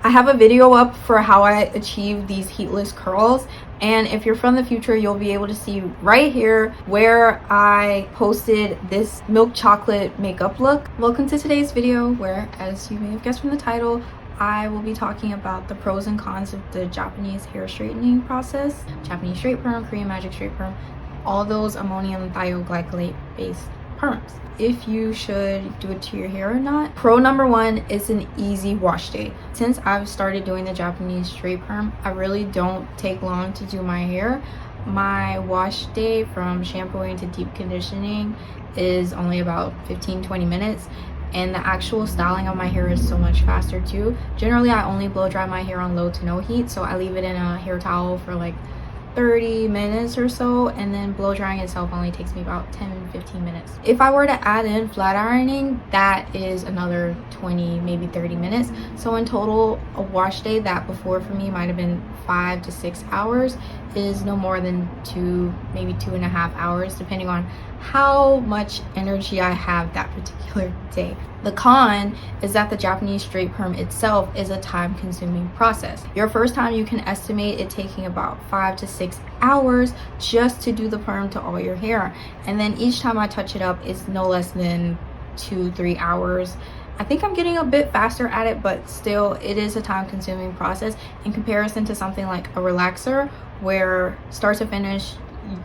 I have a video up for how I achieve these heatless curls, and if you're from the future, you'll be able to see right here where I posted this milk chocolate makeup look. Welcome to today's video, where, as you may have guessed from the title, I will be talking about the pros and cons of the Japanese hair straightening process, Japanese Straight Perm, Korean Magic Straight Perm, all those ammonium thioglycolate-based perms. If you should do it to your hair or not. Pro number one is an easy wash day. Since I've started doing the Japanese Straight Perm, I really don't take long to do my hair. My wash day from shampooing to deep conditioning is only about 15-20 minutes, and the actual styling of my hair is so much faster too. Generally, I only blow dry my hair on low to no heat, so I leave it in a hair towel for like 30 minutes or so, and then blow drying itself only takes me about 10-15 minutes. If I were to add in flat ironing, that is another 20, maybe 30 minutes. So in total, a wash day that before for me might have been 5 to 6 hours is no more than 2, maybe 2.5 hours, depending on how much energy I have that particular day. The con is that the Japanese Straight Perm itself is a time-consuming process. Your first time, you can estimate it taking about 5 to 6 hours just to do the perm to all your hair, and then each time I touch it up is no less than 2-3 hours. I think I'm getting a bit faster at it, but still it is a time-consuming process in comparison to something like a relaxer, where start to finish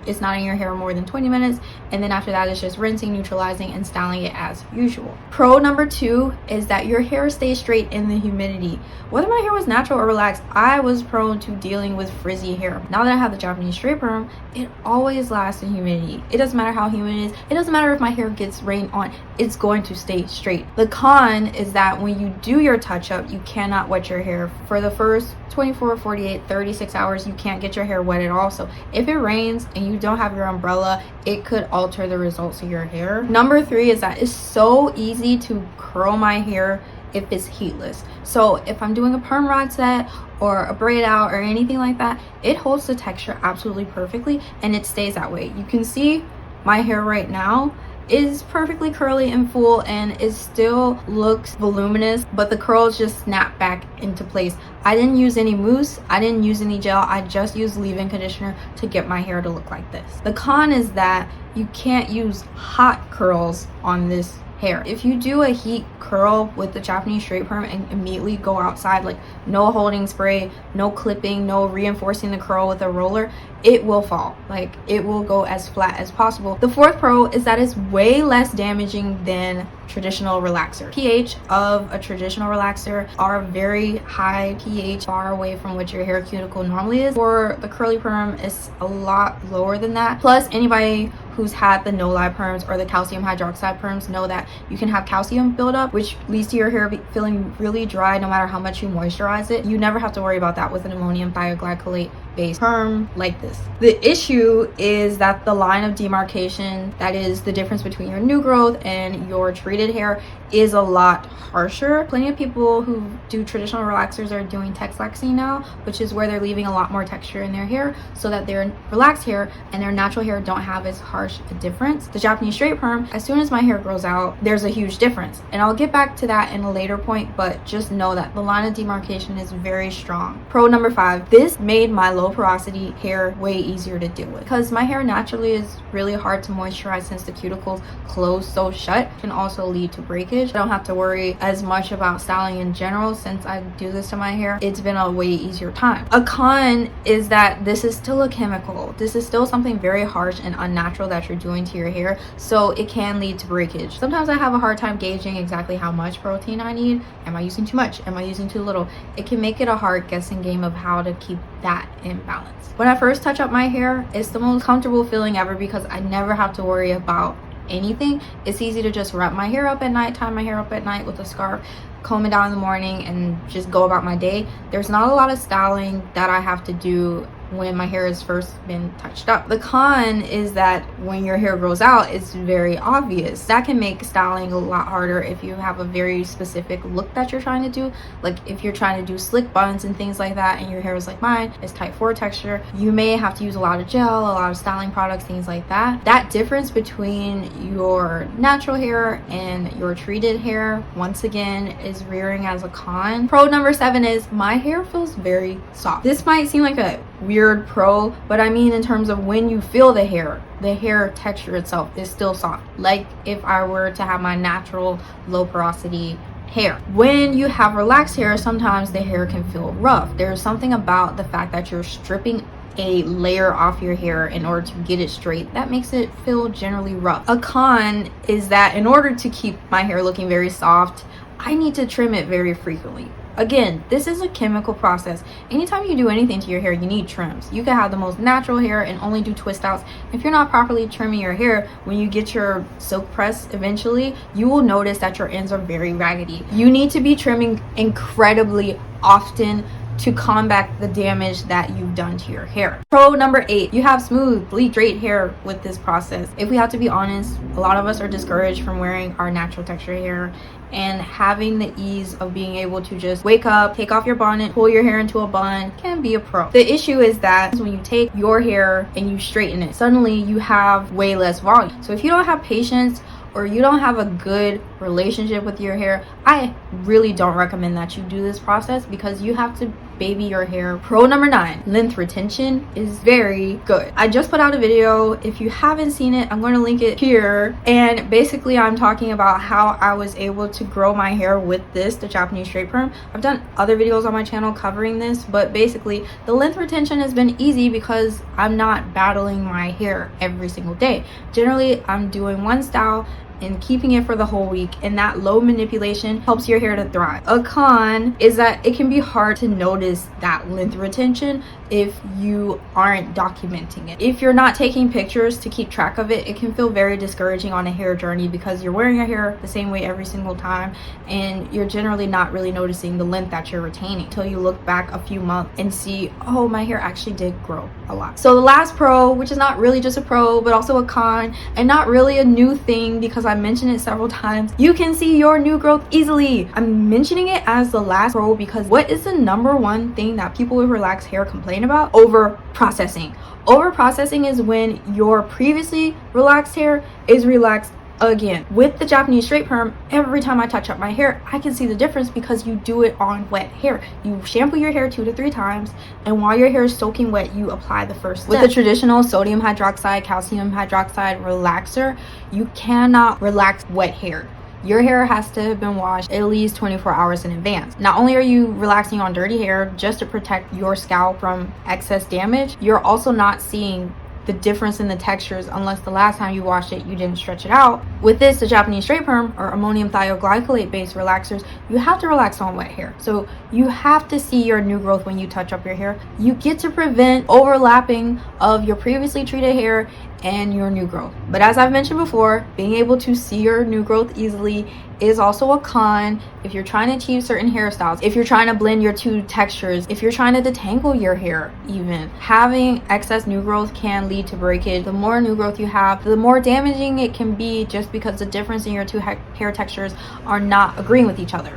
it's not in your hair more than 20 minutes, and then after that it's just rinsing, neutralizing, and styling it as usual. Pro number two is that your hair stays straight in the humidity. Whether my hair was natural or relaxed, I was prone to dealing with frizzy hair. Now that I have the Japanese Straight Perm, it always lasts in humidity. It doesn't matter how humid it is. It doesn't matter if my hair gets rain on, it's going to stay straight. The con is that when you do your touch-up, you cannot wet your hair. For the first 24, 48, 36 hours, you can't get your hair wet at all. So if it rains and you don't have your umbrella, it could alter the results of your hair. Number three is that it's so easy to curl my hair if it's heatless. So if I'm doing a perm rod set or a braid out or anything like that, it holds the texture absolutely perfectly and it stays that way. You can see my hair right now is perfectly curly and full, and it still looks voluminous, but the curls just snap back into place. I didn't use any mousse, I didn't use any gel, I just used leave-in conditioner to get my hair to look like this. The con is that you can't use hot curls on this hair. If you do a heat curl with the Japanese Straight Perm and immediately go outside, like no holding spray, no clipping, no reinforcing the curl with a roller, it will fall. Like, it will go as flat as possible. The fourth pro is that it's way less damaging than traditional relaxer. pH of a traditional relaxer are very high pH, far away from what your hair cuticle normally is. For the curly perm, it's a lot lower than that. Plus, anybody who's had the no-lye perms or the calcium hydroxide perms know that you can have calcium buildup, which leads to your hair feeling really dry no matter how much you moisturize it. You never have to worry about that with an ammonium thioglycolate-based perm like this. The issue is that the line of demarcation, that is the difference between your new growth and your treated hair, is a lot harsher. Plenty of people who do traditional relaxers are doing texlaxing now, which is where they're leaving a lot more texture in their hair so that their relaxed hair and their natural hair don't have as harsh a difference. The Japanese Straight Perm, as soon as my hair grows out, there's a huge difference, and I'll get back to that in a later point, but just know that the line of demarcation is very strong. Pro number five, this made my low porosity hair way easier to deal with, because my hair naturally is really hard to moisturize since the cuticles close so shut. It can also lead to breakage. I don't have to worry as much about styling in general since I do this to my hair. It's been a way easier time. A con is that this is still a chemical. This is still something very harsh and unnatural that you're doing to your hair, so it can lead to breakage. Sometimes I have a hard time gauging exactly how much protein I need. Am I using too much? Am I using too little? It can make it a hard guessing game of how to keep that in balance. When I first touch up my hair, it's the most comfortable feeling ever because I never have to worry about anything. It's easy to just wrap my hair up at night, tie my hair up at night with a scarf, comb it down in the morning, and just go about my day. There's not a lot of styling that I have to do when my hair has first been touched up. The con is that when your hair grows out, it's very obvious. That can make styling a lot harder if you have a very specific look that you're trying to do. Like if you're trying to do slick buns and things like that, and your hair is like mine, it's type 4 texture, you may have to use a lot of gel, a lot of styling products, things like that. That difference between your natural hair and your treated hair, once again, is rearing as a con. Pro number 7 is my hair feels very soft. This might seem like a weird pro, but I mean in terms of when you feel the hair texture itself is still soft, like if I were to have my natural low porosity hair. When you have relaxed hair, sometimes the hair can feel rough. There's something about the fact that you're stripping a layer off your hair in order to get it straight that makes it feel generally rough. A con is that in order to keep my hair looking very soft, I need to trim it very frequently. Again, this is a chemical process. Anytime you do anything to your hair, you need trims. You can have the most natural hair and only do twist outs. If you're not properly trimming your hair, when you get your silk press eventually, you will notice that your ends are very raggedy. You need to be trimming incredibly often to combat the damage that you've done to your hair. Pro number 8, you have smooth, bleach straight hair with this process. If we have to be honest, a lot of us are discouraged from wearing our natural texture hair, and having the ease of being able to just wake up, take off your bonnet, pull your hair into a bun can be a pro. The issue is that when you take your hair and you straighten it, suddenly you have way less volume. So if you don't have patience or you don't have a good relationship with your hair, I really don't recommend that you do this process because you have to baby your hair. Pro number 9, length retention is very good. I just put out a video. If you haven't seen it, I'm going to link it here, and basically I'm talking about how I was able to grow my hair with this, the Japanese Straight Perm. I've done other videos on my channel covering this, but basically the length retention has been easy because I'm not battling my hair every single day. Generally, I'm doing one style and keeping it for the whole week, and that low manipulation helps your hair to thrive. A con is that it can be hard to notice that length retention if you aren't documenting it. If you're not taking pictures to keep track of it, it can feel very discouraging on a hair journey because you're wearing your hair the same way every single time and you're generally not really noticing the length that you're retaining until you look back a few months and see, oh, my hair actually did grow a lot. So the last pro, which is not really just a pro but also a con and not really a new thing because I mentioned it several times, you can see your new growth easily. I'm mentioning it as the last pro because what is the number one thing that people with relaxed hair complain about? Over processing. Over processing is when your previously relaxed hair is relaxed again. With the Japanese Straight Perm, every time I touch up my hair, I can see the difference because you do it on wet hair. You shampoo your hair 2 to 3 times, and while your hair is soaking wet, you apply the first step. With the traditional sodium hydroxide, calcium hydroxide relaxer, you cannot relax wet hair. Your hair has to have been washed at least 24 hours in advance. Not only are you relaxing on dirty hair just to protect your scalp from excess damage, you're also not seeing the difference in the textures unless the last time you washed it you didn't stretch it out. With this, the Japanese Straight Perm or ammonium thioglycolate-based relaxers, you have to relax on wet hair. So you have to see your new growth when you touch up your hair. You get to prevent overlapping of your previously treated hair and your new growth. But as I've mentioned before, being able to see your new growth easily is also a con if you're trying to achieve certain hairstyles, if you're trying to blend your two textures, if you're trying to detangle your hair even. Having excess new growth can lead to breakage. The more new growth you have, the more damaging it can be just because the difference in your two hair textures are not agreeing with each other.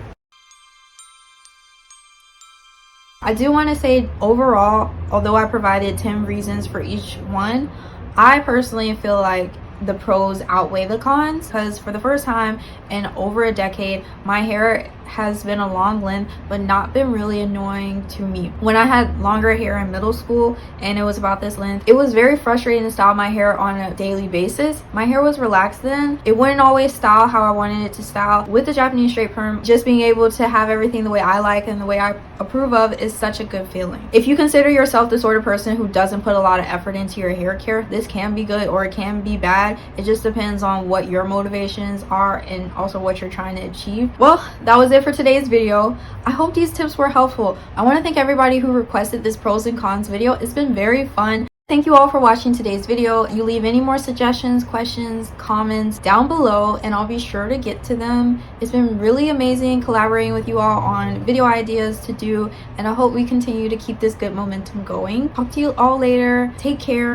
I do want to say overall, although I provided 10 reasons for each one, I personally feel like the pros outweigh the cons because for the first time in over a decade, my hair has been a long length but not been really annoying to me. When I had longer hair in middle school and it was about this length, it was very frustrating to style my hair on a daily basis. My hair was relaxed then. It wouldn't always style how I wanted it to style. With the Japanese Straight Perm, just being able to have everything the way I like and the way I approve of is such a good feeling. If you consider yourself the sort of person who doesn't put a lot of effort into your hair care, this can be good or it can be bad. It just depends on what your motivations are and also what you're trying to achieve. Well, that was it for today's video. I hope these tips were helpful. I want to thank everybody who requested this pros and cons video. It's been very fun. Thank you all for watching today's video. You leave any more suggestions, questions, comments down below, and I'll be sure to get to them. It's been really amazing collaborating with you all on video ideas to do, and I hope we continue to keep this good momentum going. Talk to you all later. Take care.